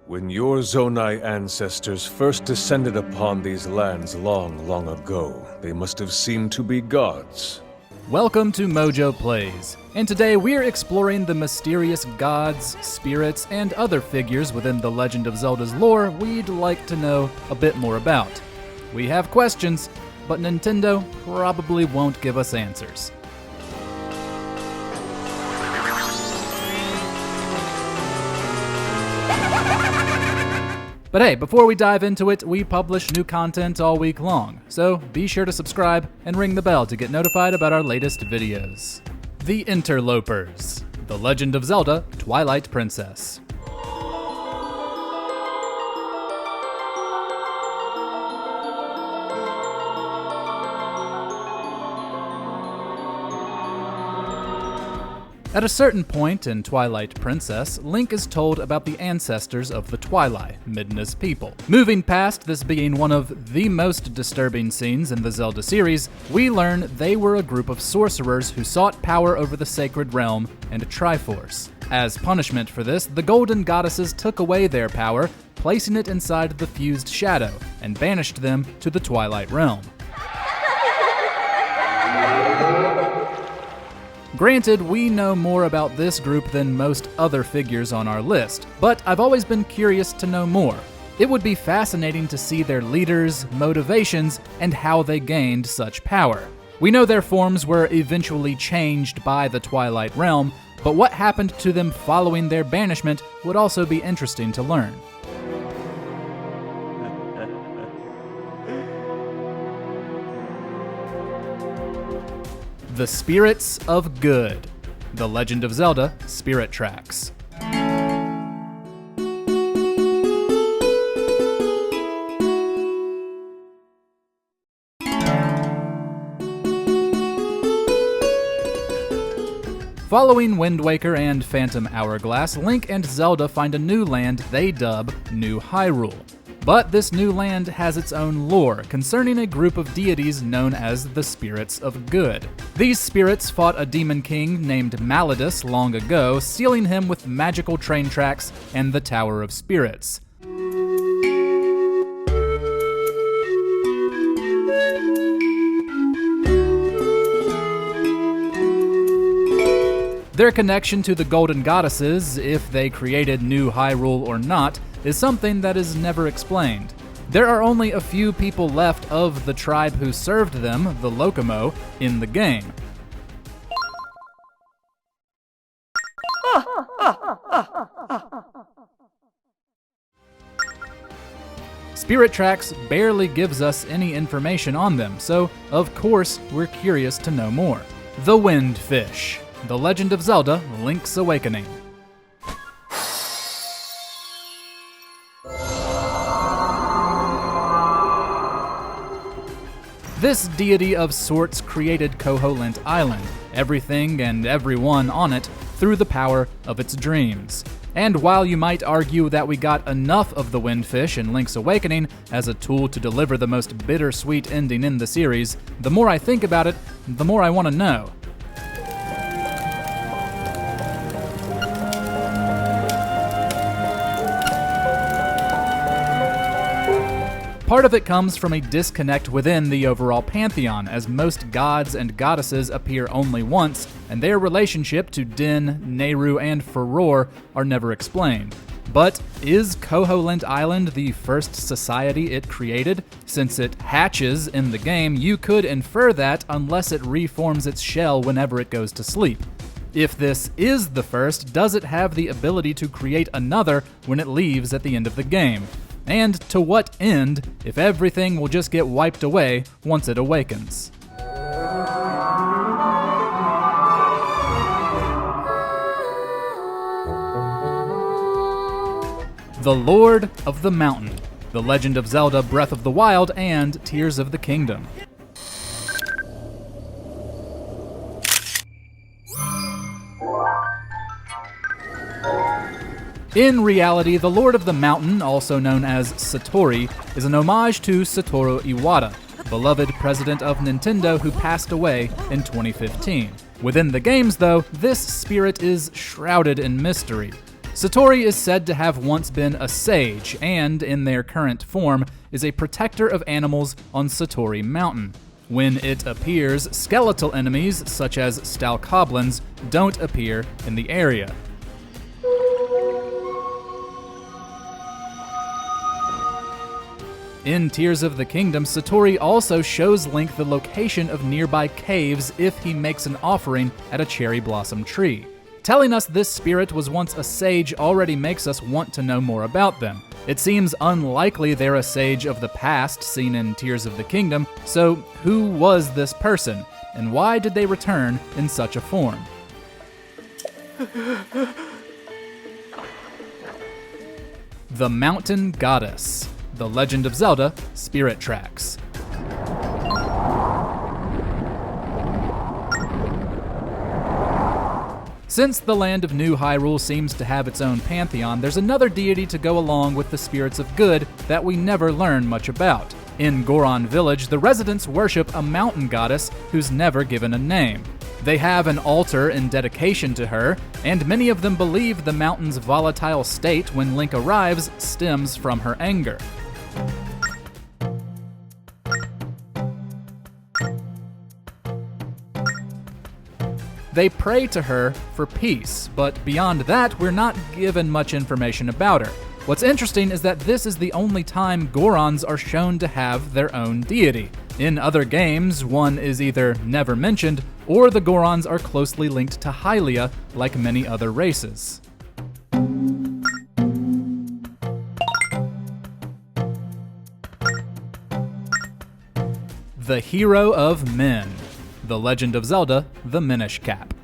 When your Zonai ancestors first descended upon these lands long, long ago, they must have seemed to be gods. Welcome to MojoPlays, and today we're exploring the mysterious gods, spirits, and other figures within the Legend of Zelda's lore we'd like to know a bit more about. We have questions, but Nintendo probably won't give us answers. But hey, before we dive into it, we publish new content all week long, so be sure to subscribe and ring the bell to get notified about our latest videos. The Interlopers, The Legend of Zelda, Twilight Princess. At a certain point in Twilight Princess, Link is told about the ancestors of the Twilight, Midna's people. Moving past this being one of the most disturbing scenes in the Zelda series, we learn they were a group of sorcerers who sought power over the sacred realm and Triforce. As punishment for this, the golden goddesses took away their power, placing it inside the fused shadow, and banished them to the Twilight realm. Granted, we know more about this group than most other figures on our list, but I've always been curious to know more. It would be fascinating to see their leaders, motivations, and how they gained such power. We know their forms were eventually changed by the Twilight Realm, but what happened to them following their banishment would also be interesting to learn. The Spirits of Good, The Legend of Zelda Spirit Tracks. Following Wind Waker and Phantom Hourglass, Link and Zelda find a new land they dub New Hyrule. But this new land has its own lore concerning a group of deities known as the Spirits of Good. These spirits fought a demon king named Malladus long ago, sealing him with magical train tracks and the Tower of Spirits. Their connection to the Golden Goddesses, if they created New Hyrule or not, is something that is never explained. There are only a few people left of the tribe who served them, the Lokomo, in the game. Spirit Tracks barely gives us any information on them, so of course we're curious to know more. The Windfish, The Legend of Zelda Link's Awakening. This deity of sorts created Koholint Island, everything and everyone on it, through the power of its dreams. And while you might argue that we got enough of the Windfish in Link's Awakening as a tool to deliver the most bittersweet ending in the series, the more I think about it, the more I want to know. Part of it comes from a disconnect within the overall pantheon, as most gods and goddesses appear only once, and their relationship to Din, Nehru, and Furore are never explained. But is Koholint Island the first society it created? Since it hatches in the game, you could infer that unless it reforms its shell whenever it goes to sleep. If this is the first, does it have the ability to create another when it leaves at the end of the game? And to what end, if everything will just get wiped away once it awakens? The Lord of the Mountain, The Legend of Zelda Breath of the Wild and Tears of the Kingdom. In reality, the Lord of the Mountain, also known as Satori, is an homage to Satoru Iwata, beloved president of Nintendo who passed away in 2015. Within the games, though, this spirit is shrouded in mystery. Satori is said to have once been a sage, and, in their current form, is a protector of animals on Satori Mountain. When it appears, skeletal enemies, such as stalkoblins, don't appear in the area. In Tears of the Kingdom, Satori also shows Link the location of nearby caves if he makes an offering at a cherry blossom tree. Telling us this spirit was once a sage already makes us want to know more about them. It seems unlikely they're a sage of the past seen in Tears of the Kingdom, so who was this person, and why did they return in such a form? The Mountain Goddess. The Legend of Zelda Spirit Tracks. Since the land of New Hyrule seems to have its own pantheon, there's another deity to go along with the spirits of good that we never learn much about. In Goron Village, the residents worship a mountain goddess who's never given a name. They have an altar in dedication to her, and many of them believe the mountain's volatile state when Link arrives stems from her anger. They pray to her for peace, but beyond that, we're not given much information about her. What's interesting is that this is the only time Gorons are shown to have their own deity. In other games, one is either never mentioned, or the Gorons are closely linked to Hylia, like many other races. The Hero of Men. The Legend of Zelda, the Minish Cap.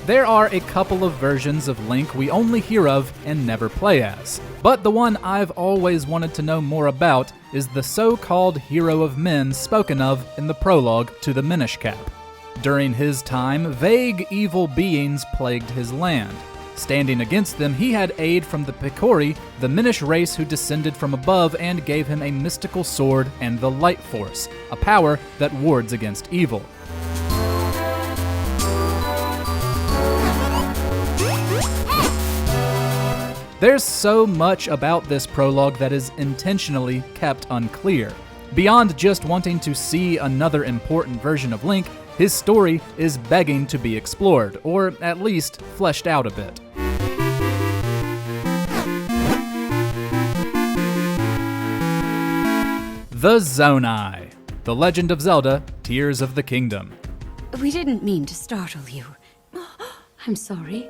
There are a couple of versions of Link we only hear of and never play as, but the one I've always wanted to know more about is the so-called Hero of Men spoken of in the prologue to the Minish Cap. During his time, vague evil beings plagued his land. Standing against them, he had aid from the Picori, the Minish race who descended from above and gave him a mystical sword and the Light Force, a power that wards against evil. There's so much about this prologue that is intentionally kept unclear. Beyond just wanting to see another important version of Link, his story is begging to be explored, or at least fleshed out a bit. The Zonai. The Legend of Zelda Tears of the Kingdom. We didn't mean to startle you. I'm sorry.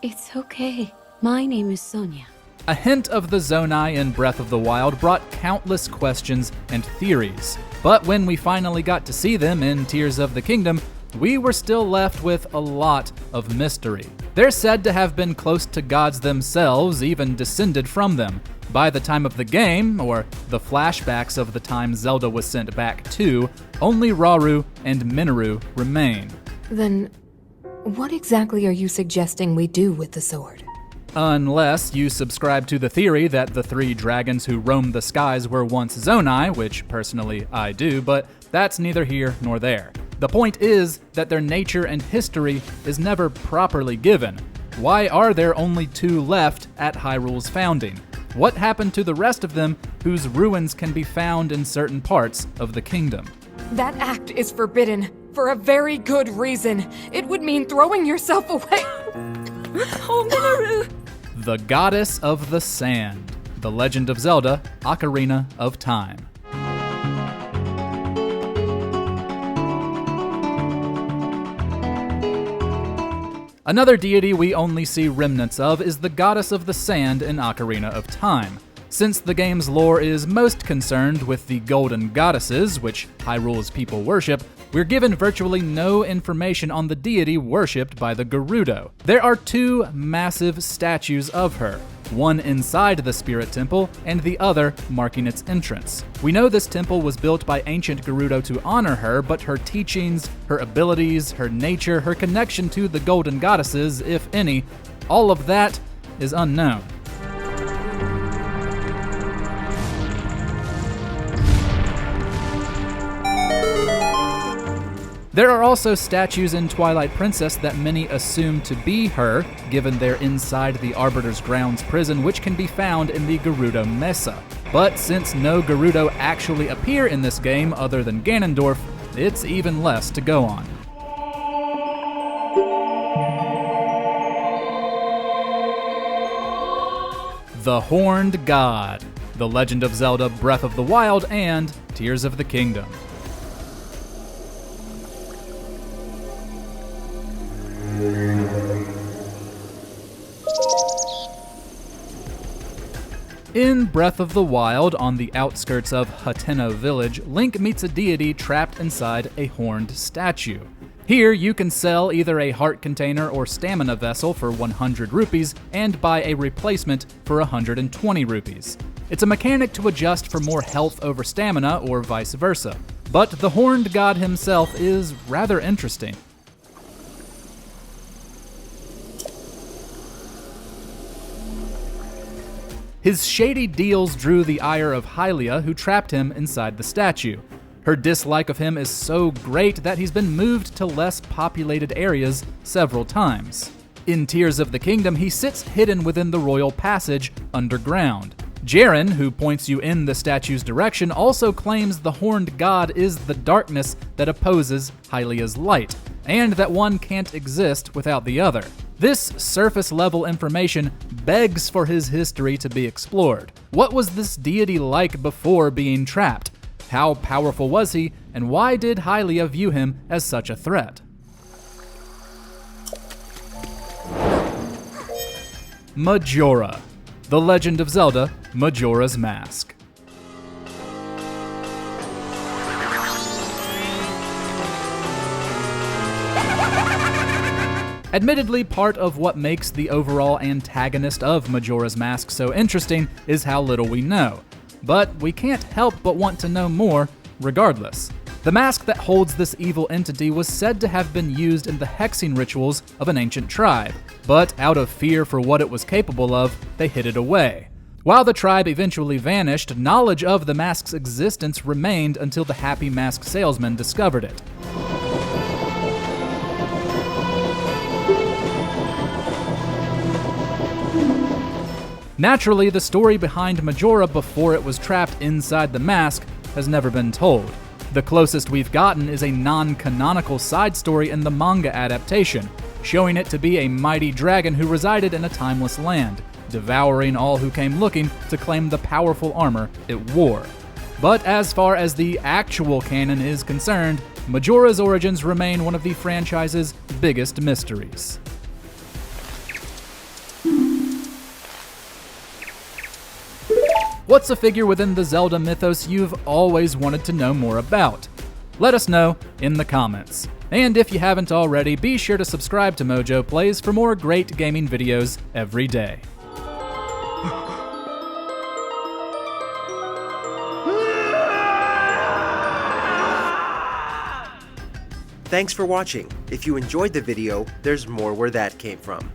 It's okay. My name is Sonia. A hint of the Zonai in Breath of the Wild brought countless questions and theories. But when we finally got to see them in Tears of the Kingdom, we were still left with a lot of mystery. They're said to have been close to gods themselves, even descended from them. By the time of the game, or the flashbacks of the time Zelda was sent back to, only Rauru and Minoru remain. Then, what exactly are you suggesting we do with the sword? Unless you subscribe to the theory that the three dragons who roamed the skies were once Zonai, which personally I do, but that's neither here nor there. The point is that their nature and history is never properly given. Why are there only two left at Hyrule's founding? What happened to the rest of them whose ruins can be found in certain parts of the kingdom? That act is forbidden, for a very good reason. It would mean throwing yourself away. Oh, Minoru! The Goddess of the Sand. The Legend of Zelda Ocarina of Time. Another deity we only see remnants of is the Goddess of the Sand in Ocarina of Time. Since the game's lore is most concerned with the Golden Goddesses, which Hyrule's people worship, we're given virtually no information on the deity worshipped by the Gerudo. There are two massive statues of her, one inside the Spirit Temple and the other marking its entrance. We know this temple was built by ancient Gerudo to honor her, but her teachings, her abilities, her nature, her connection to the Golden Goddesses, if any, all of that is unknown. There are also statues in Twilight Princess that many assume to be her, given they're inside the Arbiter's Grounds prison, which can be found in the Gerudo Mesa. But since no Gerudo actually appear in this game other than Ganondorf, it's even less to go on. The Horned God, The Legend of Zelda Breath of the Wild, and Tears of the Kingdom. In Breath of the Wild, on the outskirts of Hateno Village, Link meets a deity trapped inside a horned statue. Here, you can sell either a heart container or stamina vessel for 100 rupees and buy a replacement for 120 rupees. It's a mechanic to adjust for more health over stamina or vice versa. But the Horned God himself is rather interesting. His shady deals drew the ire of Hylia, who trapped him inside the statue. Her dislike of him is so great that he's been moved to less populated areas several times. In Tears of the Kingdom, he sits hidden within the royal passage underground. Jaren, who points you in the statue's direction, also claims the Horned God is the darkness that opposes Hylia's light, and that one can't exist without the other. This surface-level information begs for his history to be explored. What was this deity like before being trapped? How powerful was he, and why did Hylia view him as such a threat? Majora, The Legend of Zelda, Majora's Mask. Admittedly, part of what makes the overall antagonist of Majora's Mask so interesting is how little we know. But we can't help but want to know more, regardless. The mask that holds this evil entity was said to have been used in the hexing rituals of an ancient tribe, but out of fear for what it was capable of, they hid it away. While the tribe eventually vanished, knowledge of the mask's existence remained until the Happy Mask salesman discovered it. Naturally, the story behind Majora before it was trapped inside the mask has never been told. The closest we've gotten is a non-canonical side story in the manga adaptation, showing it to be a mighty dragon who resided in a timeless land, devouring all who came looking to claim the powerful armor it wore. But as far as the actual canon is concerned, Majora's origins remain one of the franchise's biggest mysteries. What's a figure within the Zelda mythos you've always wanted to know more about? Let us know in the comments. And if you haven't already, be sure to subscribe to MojoPlays for more great gaming videos every day. Thanks for watching. If you enjoyed the video, there's more where that came from.